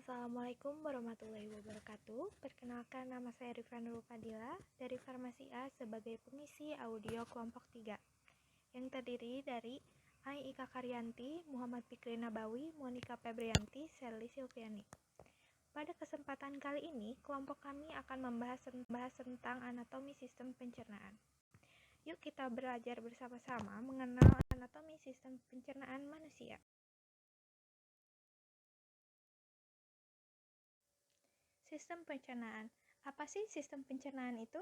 Assalamualaikum warahmatullahi wabarakatuh. Perkenalkan, nama saya Rifra Nurul Fadila dari Farmasi A sebagai pengisi audio kelompok 3 yang terdiri dari Ai Ika Karyanti, Muhammad Fikri Nabawi, Monika Febrianti, Sherly Silviani. Pada kesempatan kali ini, kelompok kami akan membahas tentang anatomi sistem pencernaan. Yuk kita belajar bersama-sama mengenal anatomi sistem pencernaan manusia. Sistem pencernaan. Apa sih sistem pencernaan itu?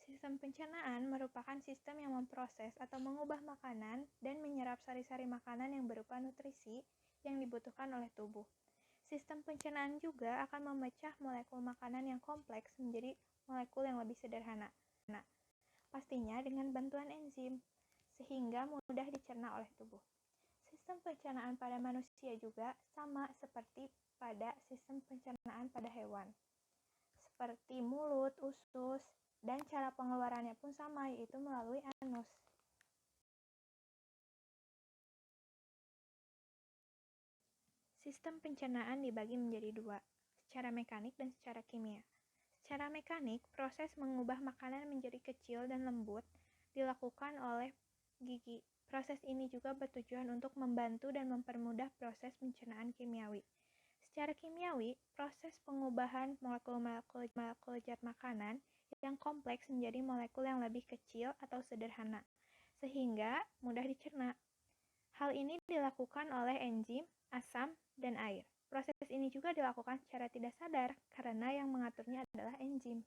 Sistem pencernaan merupakan sistem yang memproses atau mengubah makanan dan menyerap sari-sari makanan yang berupa nutrisi yang dibutuhkan oleh tubuh. Sistem pencernaan juga akan memecah molekul makanan yang kompleks menjadi molekul yang lebih sederhana. Pastinya dengan bantuan enzim, sehingga mudah dicerna oleh tubuh. Sistem pencernaan pada manusia juga sama seperti pada sistem pencernaan pada hewan, seperti mulut, usus, dan cara pengeluarannya pun sama, yaitu melalui anus. Sistem pencernaan dibagi menjadi dua, secara mekanik dan secara kimia. Secara mekanik, proses mengubah makanan menjadi kecil dan lembut dilakukan oleh gigi. Proses ini juga bertujuan untuk membantu dan mempermudah proses pencernaan kimiawi. Secara kimiawi, proses pengubahan molekul-molekul zat makanan yang kompleks menjadi molekul yang lebih kecil atau sederhana, sehingga mudah dicerna. Hal ini dilakukan oleh enzim, asam, dan air. Proses ini juga dilakukan secara tidak sadar karena yang mengaturnya adalah enzim.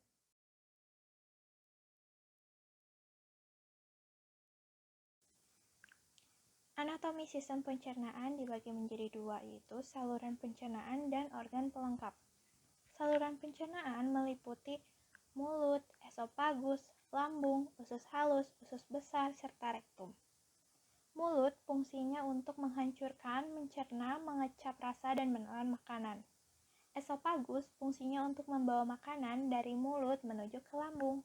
Anatomi sistem pencernaan dibagi menjadi dua, yaitu saluran pencernaan dan organ pelengkap. Saluran pencernaan meliputi mulut, esofagus, lambung, usus halus, usus besar, serta rektum. Mulut fungsinya untuk menghancurkan, mencerna, mengecap rasa, dan menelan makanan. Esofagus fungsinya untuk membawa makanan dari mulut menuju ke lambung.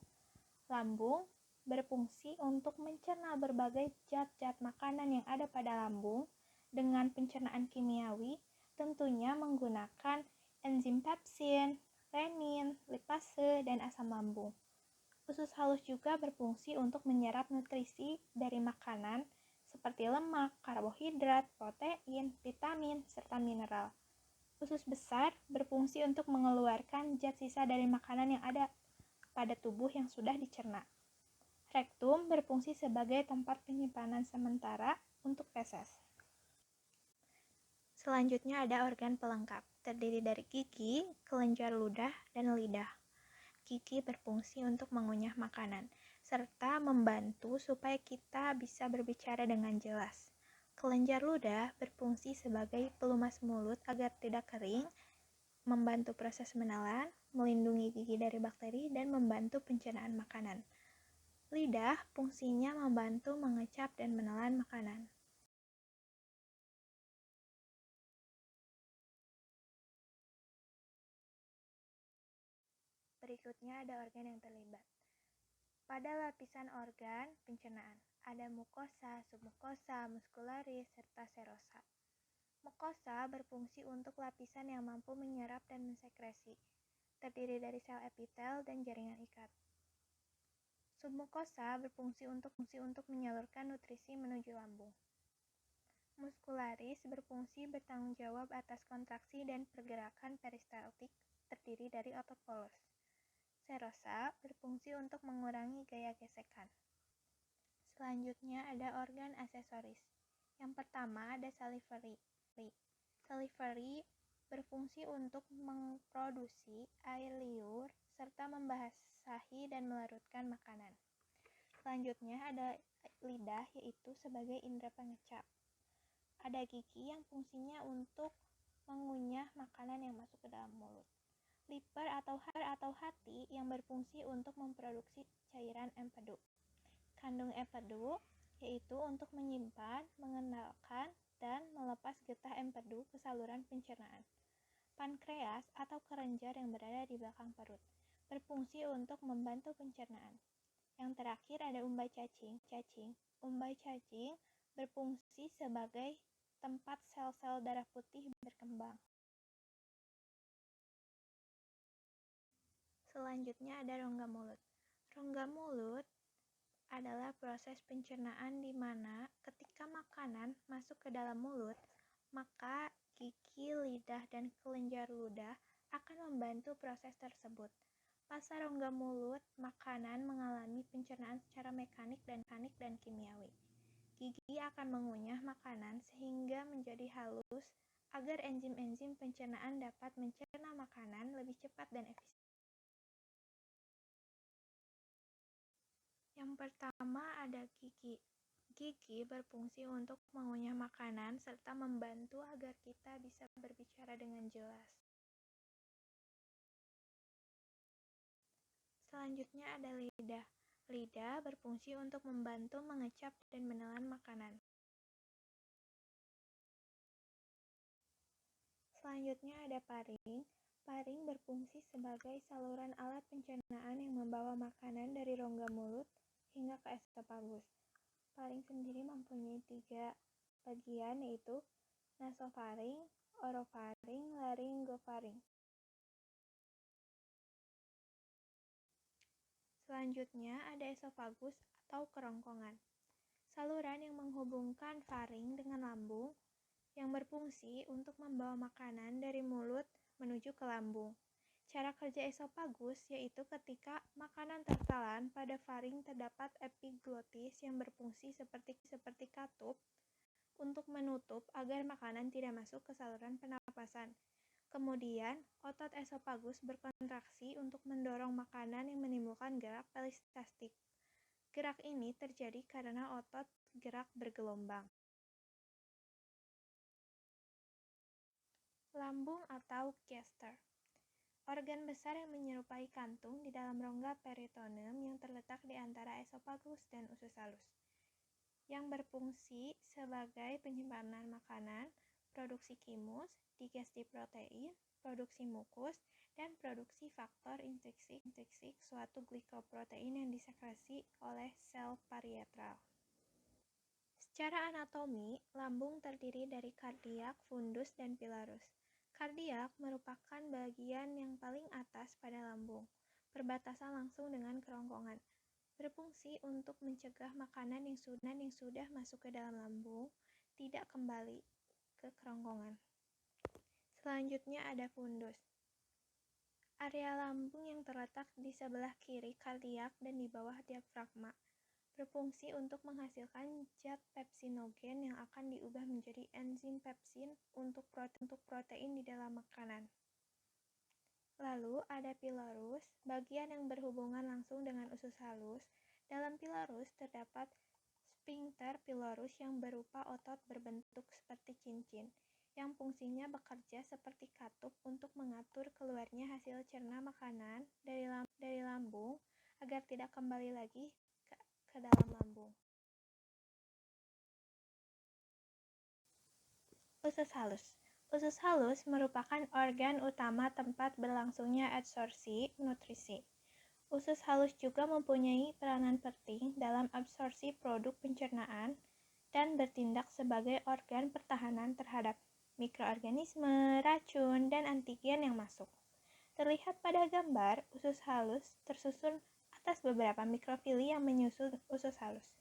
Lambung berfungsi untuk mencerna berbagai zat-zat makanan yang ada pada lambung dengan pencernaan kimiawi, tentunya menggunakan enzim pepsin, renin, lipase, dan asam lambung. Usus halus juga berfungsi untuk menyerap nutrisi dari makanan seperti lemak, karbohidrat, protein, vitamin, serta mineral. Usus besar berfungsi untuk mengeluarkan zat sisa dari makanan yang ada pada tubuh yang sudah dicerna. Rektum berfungsi sebagai tempat penyimpanan sementara untuk feses. Selanjutnya ada organ pelengkap, terdiri dari gigi, kelenjar ludah, dan lidah. Gigi berfungsi untuk mengunyah makanan, serta membantu supaya kita bisa berbicara dengan jelas. Kelenjar ludah berfungsi sebagai pelumas mulut agar tidak kering, membantu proses menelan, melindungi gigi dari bakteri, dan membantu pencernaan makanan. Lidah fungsinya membantu mengecap dan menelan makanan. Berikutnya ada organ yang terlibat. Pada lapisan organ pencernaan, ada mukosa, submukosa, muskularis, serta serosa. Mukosa berfungsi untuk lapisan yang mampu menyerap dan mensekresi, terdiri dari sel epitel dan jaringan ikat. Submukosa berfungsi untuk menyalurkan nutrisi menuju lambung. Muskularis berfungsi bertanggung jawab atas kontraksi dan pergerakan peristaltik, terdiri dari otot polos. Serosa berfungsi untuk mengurangi gaya gesekan. Selanjutnya ada organ aksesoris. Yang pertama ada salivary. Salivary berfungsi untuk memproduksi air liur serta membasahi dan melarutkan makanan. Selanjutnya ada lidah, yaitu sebagai indera pengecap. Ada gigi yang fungsinya untuk mengunyah makanan yang masuk ke dalam mulut. Liver atau hati yang berfungsi untuk memproduksi cairan empedu. Kandung empedu yaitu untuk menyimpan, mengendalikan, dan melepas getah empedu ke saluran pencernaan. Pankreas atau kelenjar yang berada di belakang perut berfungsi untuk membantu pencernaan. Yang terakhir ada umbai cacing. Umbai cacing berfungsi sebagai tempat sel-sel darah putih berkembang. Selanjutnya ada rongga mulut. Rongga mulut adalah proses pencernaan di mana ketika makanan masuk ke dalam mulut, maka gigi, lidah, dan kelenjar ludah akan membantu proses tersebut. Pasca rongga mulut, makanan mengalami pencernaan secara mekanik dan kimiawi. Gigi akan mengunyah makanan sehingga menjadi halus agar enzim-enzim pencernaan dapat mencerna makanan lebih cepat dan efisien. Yang pertama ada gigi. Gigi berfungsi untuk mengunyah makanan serta membantu agar kita bisa berbicara dengan jelas. Selanjutnya ada lidah. Lidah berfungsi untuk membantu mengecap dan menelan makanan. Selanjutnya ada paring. Paring berfungsi sebagai saluran alat pencernaan yang membawa makanan dari rongga mulut hingga ke esofagus. Paring sendiri mempunyai 3 bagian, yaitu nasofaring, orofaring, laryngofaring. Selanjutnya ada esofagus atau kerongkongan. Saluran yang menghubungkan faring dengan lambung yang berfungsi untuk membawa makanan dari mulut menuju ke lambung. Cara kerja esofagus yaitu ketika makanan tertelan pada faring terdapat epiglotis yang berfungsi seperti katup untuk menutup agar makanan tidak masuk ke saluran pernapasan. Kemudian, otot esofagus berkontraksi untuk mendorong makanan yang menimbulkan gerak peristaltik. Gerak ini terjadi karena otot gerak bergelombang. Lambung atau gaster. Organ besar yang menyerupai kantung di dalam rongga peritoneum yang terletak di antara esofagus dan usus halus, yang berfungsi sebagai penyimpanan makanan, produksi kimus, digesti protein, produksi mukus, dan produksi faktor intrinsik suatu glikoprotein yang disekresi oleh sel parietral. Secara anatomi, lambung terdiri dari kardiak, fundus, dan pilarus. Kardiak merupakan bagian yang paling atas pada lambung, berbatasan langsung dengan kerongkongan. Berfungsi untuk mencegah makanan yang sudah masuk ke dalam lambung tidak kembali ke kerongkongan. Selanjutnya ada fundus. Area lambung yang terletak di sebelah kiri kardiak dan di bawah diafragma. Berfungsi untuk menghasilkan zat pepsinogen yang akan diubah menjadi enzim pepsin untuk protein di dalam makanan. Lalu ada pilarus, bagian yang berhubungan langsung dengan usus halus. Dalam pilarus terdapat sphincter pilarus yang berupa otot berbentuk seperti cincin, yang fungsinya bekerja seperti katup untuk mengatur keluarnya hasil cerna makanan dari lambung agar tidak kembali lagi ke dalam lambung. Usus halus. Usus halus merupakan organ utama tempat berlangsungnya absorpsi nutrisi. Usus halus juga mempunyai peranan penting dalam absorpsi produk pencernaan dan bertindak sebagai organ pertahanan terhadap mikroorganisme, racun, dan antigen yang masuk. Terlihat pada gambar, usus halus tersusun atas beberapa mikrofili yang menyusun usus halus.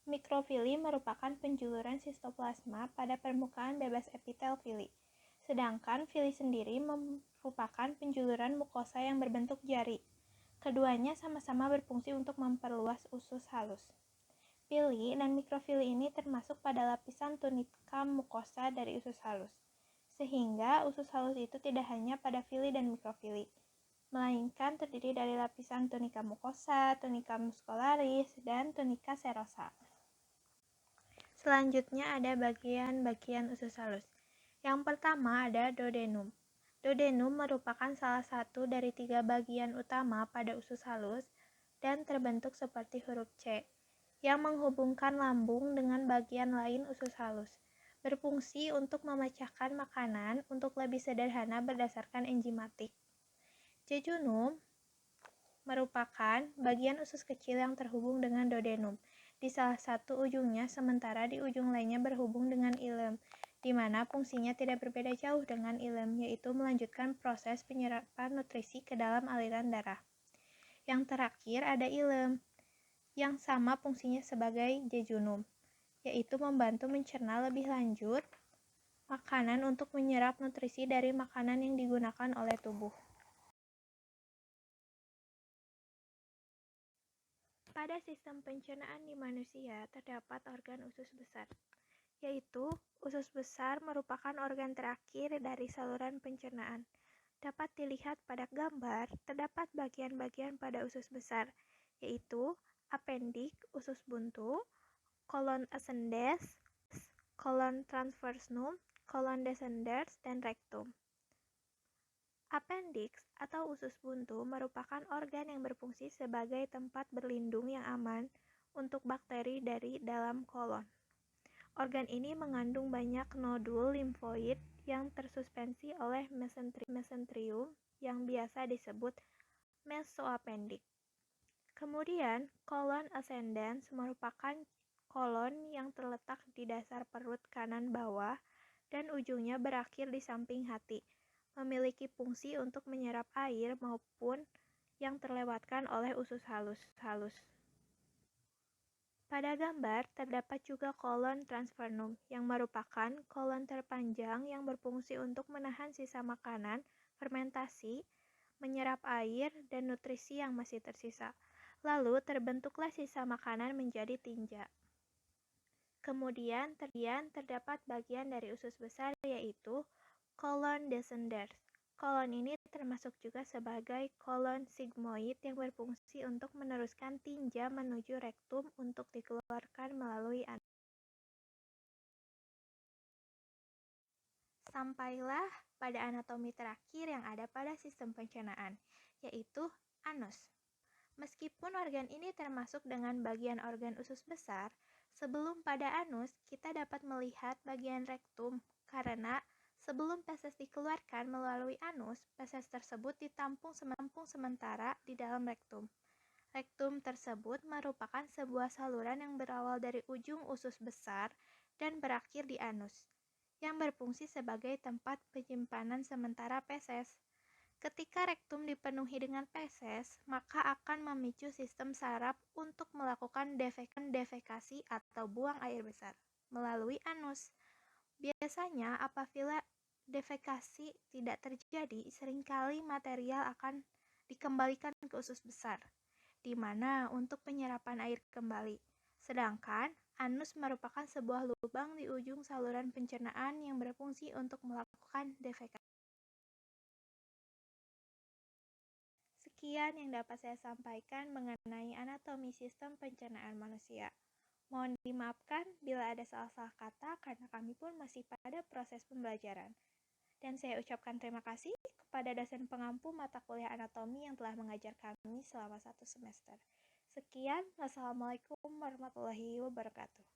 Mikrofili merupakan penjuluran sitoplasma pada permukaan bebas epitel fili, sedangkan fili sendiri merupakan penjuluran mukosa yang berbentuk jari. Keduanya sama-sama berfungsi untuk memperluas usus halus. Fili dan mikrofili ini termasuk pada lapisan tunika mukosa dari usus halus, sehingga usus halus itu tidak hanya pada fili dan mikrofili, melainkan terdiri dari lapisan tunika mukosa, tunika muscularis, dan tunika serosa. Selanjutnya ada bagian-bagian usus halus. Yang pertama ada duodenum. Duodenum merupakan salah satu dari 3 bagian utama pada usus halus dan terbentuk seperti huruf C, yang menghubungkan lambung dengan bagian lain usus halus. Berfungsi untuk memecahkan makanan untuk lebih sederhana berdasarkan enzimatik. Jejunum merupakan bagian usus kecil yang terhubung dengan duodenum di salah satu ujungnya, sementara di ujung lainnya berhubung dengan ileum. di mana fungsinya tidak berbeda jauh dengan ileum, yaitu melanjutkan proses penyerapan nutrisi ke dalam aliran darah. Yang terakhir ada ileum, yang sama fungsinya sebagai jejunum, yaitu membantu mencerna lebih lanjut makanan untuk menyerap nutrisi dari makanan yang digunakan oleh tubuh. Pada sistem pencernaan di manusia terdapat organ usus besar, yaitu usus besar merupakan organ terakhir dari saluran pencernaan. Dapat dilihat pada gambar, terdapat bagian-bagian pada usus besar, yaitu apendik, usus buntu, kolon ascendens, kolon transversum, kolon descendens, dan rektum. Appendix atau usus buntu merupakan organ yang berfungsi sebagai tempat berlindung yang aman untuk bakteri dari dalam kolon. Organ ini mengandung banyak nodul limfoid yang tersuspensi oleh mesenterium yang biasa disebut mesoapendik. Kemudian, kolon ascendens merupakan kolon yang terletak di dasar perut kanan bawah dan ujungnya berakhir di samping hati, memiliki fungsi untuk menyerap air maupun yang terlewatkan oleh usus halus. Pada gambar, terdapat juga kolon transvernum, yang merupakan kolon terpanjang yang berfungsi untuk menahan sisa makanan, fermentasi, menyerap air, dan nutrisi yang masih tersisa. Lalu, terbentuklah sisa makanan menjadi tinja. Kemudian terdapat bagian dari usus besar, yaitu kolon descendens. Kolon ini termasuk juga sebagai kolon sigmoid yang berfungsi untuk meneruskan tinja menuju rektum untuk dikeluarkan melalui anus. Sampailah pada anatomi terakhir yang ada pada sistem pencernaan, yaitu anus. Meskipun organ ini termasuk dengan bagian organ usus besar, sebelum pada anus kita dapat melihat bagian rektum karena sebelum feses dikeluarkan melalui anus, feses tersebut ditampung sementara di dalam rektum. Rektum tersebut merupakan sebuah saluran yang berawal dari ujung usus besar dan berakhir di anus, yang berfungsi sebagai tempat penyimpanan sementara feses. Ketika rektum dipenuhi dengan feses, maka akan memicu sistem saraf untuk melakukan defekasi atau buang air besar melalui anus. Biasanya apabila defekasi tidak terjadi, seringkali material akan dikembalikan ke usus besar, di mana untuk penyerapan air kembali. Sedangkan anus merupakan sebuah lubang di ujung saluran pencernaan yang berfungsi untuk melakukan defekasi. Sekian yang dapat saya sampaikan mengenai anatomi sistem pencernaan manusia. Mohon dimaafkan bila ada salah-salah kata karena kami pun masih pada proses pembelajaran. Dan saya ucapkan terima kasih kepada dosen pengampu mata kuliah anatomi yang telah mengajar kami selama 1 semester. Sekian, wassalamualaikum warahmatullahi wabarakatuh.